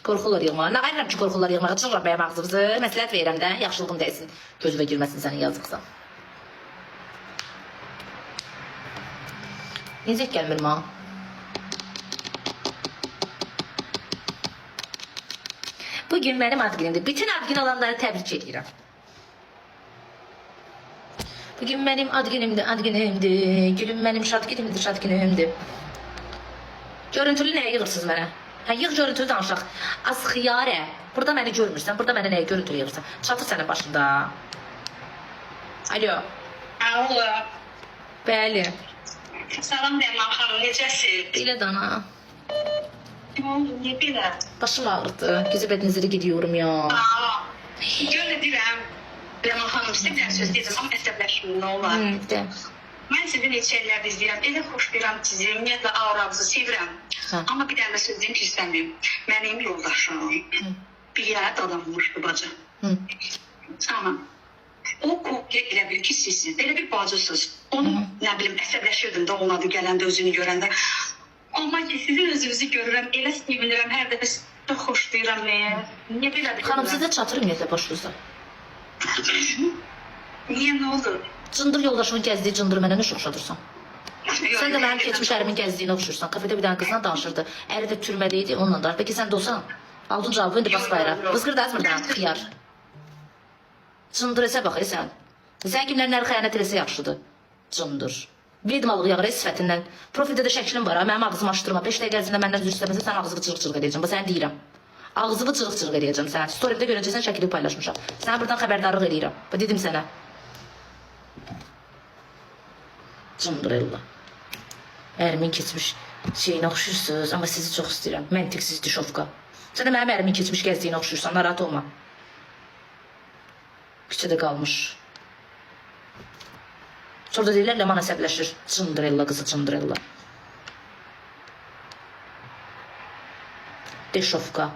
Qorxurlar yığmağa. Nə qayıram ki, qorxurlar yığmağa. Çıxıram mənim ağzınızı. Məsləhət verirəm də. Yaxşılığım dəysin. Gözüvə girməsin sənin yazıqsan. Necə gəlmir mənə? Bugün mənim ad günümdür. Bütün ad gün olanları təbrik edirəm. Bugün mənim ad günümdür, ad günümdür. Gülüm mənim şad günümdür, şad günümdür. Görüntülü nəyə yığırsınız mənə? Hə, yığ görüntülü danışaq. Az xiyarə. Burada məni görmürsən, burada mənə nəyə görüntülü yığırsan? Çatır sənin başında. Alo. Alo. Bəli. Salam Dərman xanım, necəsiz? Elə dana. Ne oldu, niyə belə? Başım ağrıdı. Gözü bədnizləri gidiyorum ya. Görə deyirəm, Dərman xanım, sizə bir söz deyəcəm, amma əsəbləşməyin, nə olar? De. Mən sizi neçə illərdir izləyirəm, elə xoşlayıram sizi, ümumiyyətlə aranızı sevirəm. Amma bir dənə söz deyim ki, istəmiyim. Mənim yoldaşım bir yerə dadanmışdı bacı. Tamam. O kopya elə bil ki, sizsiniz, elə bir bacısınız. Onu, nə bilim, əsəbləşirdim də onun adı gələndə, özünü görəndə. Amma ki, sizin özünüzü görürəm, elə sevinirəm, hər dəfə çox xoşlayıram, niyə belədir? Xanım, sizə çatır ümumiyyətlə başınızda. Niyə, nə oldu? Cındır yoldaşımın gəzdiyi cındırı mənə nə oxşadırsan? Sən də mənim keçmiş ərimin gəzdiyinə oxşursan. Kafedə bir dənə qızla danışırdı. Əri də türmədə idi, onunla da. Peki sən də olsan, aldın cavabı, indi bas bayrağı. Bızqır da azmırdan, xiyar. Cındır esə bax, sən. Sən kimlərləri xəyanət eləsə yaxşıdır. Cındır. Vedmalığı yağır sifətindən. Profildə də şəklim var, mənim ağzımı açdırma. 5 dəqiqə ərzində məndən üzr istəməsə, sən ağzını cırıq-cırıq edəcəm. Bu səni deyirəm. Ağzını cırıq-cırıq edəcəm sənə. Story'də görəcəksən, şəkili paylaşmışam. Sənə buradan xəbərdarlıq edirəm. Bu dedim sənə. Cındırella. Ərimin keçmiş şeyinə oxşuyorsunuz, amma sizi çox istəyirəm. Məntiqsiz dişovka. Sən də mənim ərimin keçmiş gəzdiyinə oxşuyursan, narahat olma. Küçədə qalmış. Sonra da deyirlər, Ləman əsəbləşir. Cındırella qızı, Cındırella. Dişovka.